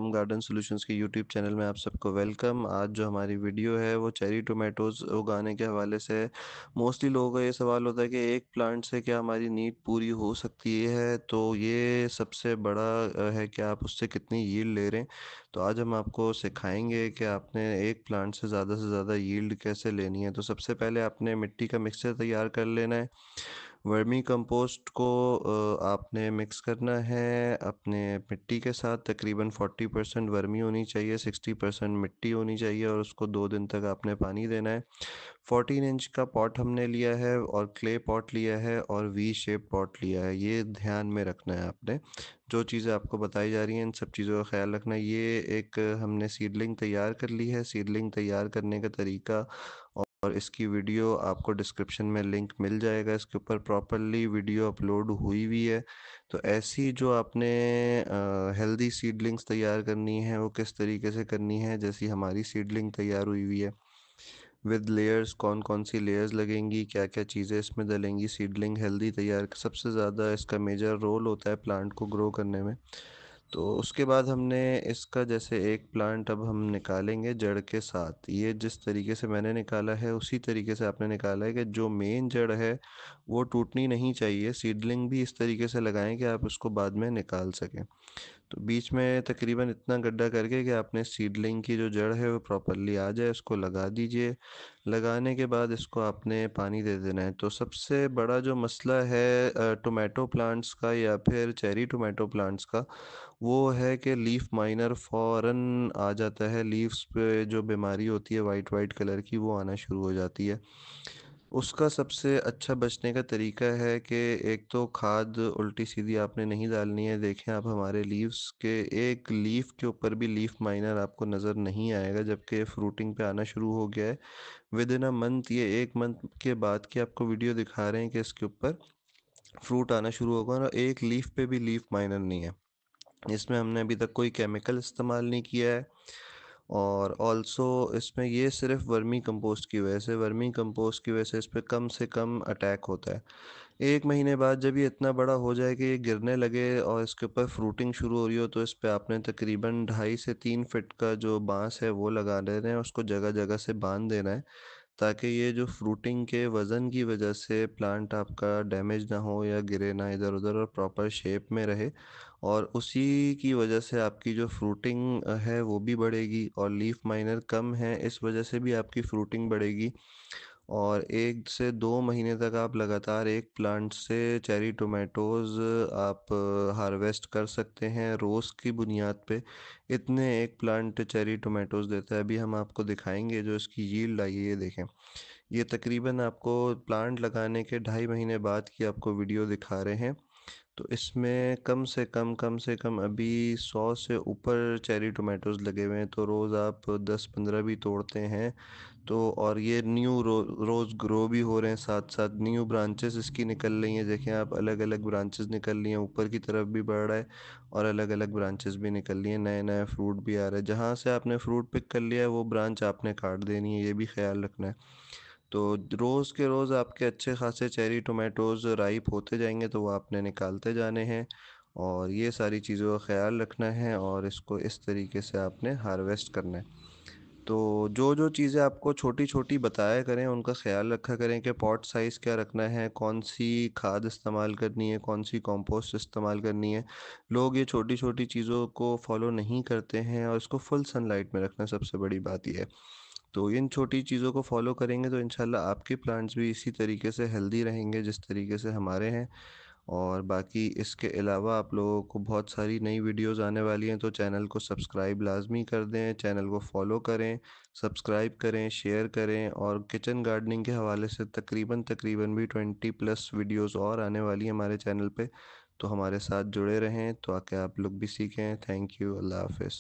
From garden solutions के YouTube channel में आप सबको वेलकम। आज जो हमारी वीडियो है वो चेरी टोमेटोज़ उगाने के हवाले से है। मोस्टली लोगों का ये सवाल होता है कि एक प्लांट से क्या हमारी नीड पूरी हो सकती है, तो ये सबसे बड़ा है कि आप उससे कितनी यील्ड ले रहे हैं। तो आज हम आपको सिखाएंगे कि आपने एक प्लांट से ज़्यादा यील्ड कैसे लेनी है। तो सबसे पहले आपने मिट्टी का मिक्सचर तैयार कर लेना है। वर्मी कंपोस्ट को आपने मिक्स करना है अपने मिट्टी के साथ। तकरीबन 40% वर्मी होनी चाहिए, 60% मिट्टी होनी चाहिए, और उसको 2 दिन तक आपने पानी देना है। 14 इंच का पॉट हमने लिया है और क्ले पॉट लिया है और वी शेप पॉट लिया है। ये ध्यान में रखना है आपने। जो चीज़ें आपको बताई जा रही हैं इन सब चीज़ों का ख्याल रखना है। ये एक हमने सीडलिंग तैयार कर ली है। सीडलिंग तैयार करने का तरीका और इसकी वीडियो आपको डिस्क्रिप्शन में लिंक मिल जाएगा। इसके ऊपर प्रॉपरली वीडियो अपलोड हुई हुई है। तो ऐसी जो आपने हेल्दी सीडलिंग्स तैयार करनी है वो किस तरीके से करनी है, जैसी हमारी सीडलिंग तैयार हुई हुई है विद लेयर्स। कौन कौन सी लेयर्स लगेंगी, क्या क्या चीज़ें इसमें डलेंगी। सीडलिंग हेल्दी तैयार सबसे ज़्यादा इसका मेजर रोल होता है प्लांट को ग्रो करने में। तो उसके बाद हमने इसका जैसे एक प्लांट अब हम निकालेंगे जड़ के साथ। ये जिस तरीके से मैंने निकाला है उसी तरीके से आपने निकाला है कि जो मेन जड़ है वो टूटनी नहीं चाहिए। सीडलिंग भी इस तरीके से लगाएं कि आप उसको बाद में निकाल सकें। तो बीच में तकरीबन इतना गड्ढा करके कि आपने सीडलिंग की जो जड़ है वो प्रॉपरली आ जाए, उसको लगा दीजिए। लगाने के बाद इसको आपने पानी दे देना है। तो सबसे बड़ा जो मसला है टोमेटो प्लांट्स का या फिर चेरी टोमेटो प्लांट्स का, वो है कि लीफ माइनर फ़ौरन आ जाता है। लीव्स पे जो बीमारी होती है वाइट वाइट कलर की, वो आना शुरू हो जाती है। उसका सबसे अच्छा बचने का तरीका है कि एक तो खाद उल्टी सीधी आपने नहीं डालनी है। देखें आप हमारे लीव्स के एक लीफ के ऊपर भी लीफ माइनर आपको नज़र नहीं आएगा, जबकि ये फ्रूटिंग पे आना शुरू हो गया है। विद इन अ मंथ, ये 1 मंथ के बाद की आपको वीडियो दिखा रहे हैं कि इसके ऊपर फ्रूट आना शुरू होगा और एक लीफ पे भी लीफ माइनर नहीं है। इसमें हमने अभी तक कोई केमिकल इस्तेमाल नहीं किया है। और ऑल्सो इसमें ये सिर्फ वर्मी कंपोस्ट की वजह से, वर्मी कंपोस्ट की वजह से कम अटैक होता है। 1 महीने बाद जब ये इतना बड़ा हो जाए कि ये गिरने लगे और इसके ऊपर फ्रूटिंग शुरू हो रही हो, तो इस पे आपने तकरीबन 2.5 से 3 फीट का जो बांस है वो लगा देना है। उसको जगह जगह से बांध देना है ताकि ये जो फ्रूटिंग के वज़न की वजह से प्लांट आपका डैमेज ना हो या गिरे ना इधर उधर, और प्रॉपर शेप में रहे। और उसी की वजह से आपकी जो फ्रूटिंग है वो भी बढ़ेगी, और लीफ माइनर कम है इस वजह से भी आपकी फ्रूटिंग बढ़ेगी। और 1 से 2 महीने तक आप लगातार एक प्लांट से चेरी टोमेटोज़ आप हार्वेस्ट कर सकते हैं रोज़ की बुनियाद पे। इतने एक प्लांट चेरी टोमेटोज़ देता है। अभी हम आपको दिखाएंगे जो इसकी यील्ड आई है, ये देखें। ये तकरीबन आपको प्लांट लगाने के 2.5 महीने बाद की आपको वीडियो दिखा रहे हैं। तो इसमें कम से कम अभी 100 से ऊपर चेरी टोमेटोज़ लगे हुए हैं। तो रोज़ आप 10-15 भी तोड़ते हैं तो, और ये रोज़ ग्रो भी हो रहे हैं, साथ साथ न्यू ब्रांचेस इसकी निकल रही हैं। देखें आप, अलग अलग ब्रांचेस निकल रही हैं, ऊपर की तरफ भी बढ़ रहा है और अलग अलग ब्रांचेस भी निकल रही हैं। नए नए फ्रूट भी आ रहे हैं। जहाँ से आपने फ्रूट पिक कर लिया है वो ब्रांच आपने काट देनी है, ये भी ख्याल रखना है। तो रोज़ के रोज़ आपके अच्छे खासे चेरी टोमेटोज़ राइप होते जाएंगे, तो वो आपने निकालते जाने हैं। और ये सारी चीज़ों का ख्याल रखना है और इसको इस तरीके से आपने हार्वेस्ट करना है। तो जो जो चीज़ें आपको छोटी छोटी बताया करें उनका ख्याल रखा करें कि पॉट साइज़ क्या रखना है, कौन सी खाद इस्तेमाल करनी है, कौन सी कंपोस्ट इस्तेमाल करनी है। लोग ये छोटी छोटी चीज़ों को फॉलो नहीं करते हैं, और इसको फुल सनलाइट में रखना सबसे बड़ी बात यह है। तो इन छोटी चीज़ों को फॉलो करेंगे तो इंशाल्लाह आपके प्लांट्स भी इसी तरीके से हेल्दी रहेंगे जिस तरीके से हमारे हैं। और बाकी इसके अलावा आप लोगों को बहुत सारी नई वीडियोस आने वाली हैं, तो चैनल को सब्सक्राइब लाजमी कर दें, चैनल को फॉलो करें, सब्सक्राइब करें, शेयर करें। और किचन गार्डनिंग के हवाले से तकरीबन तकरीबन भी 20+ वीडियोस और आने वाली हैं हमारे चैनल पे। तो हमारे साथ जुड़े रहें तो आके आप लोग भी सीखें। Thank you. अल्लाह हाफ़िज़।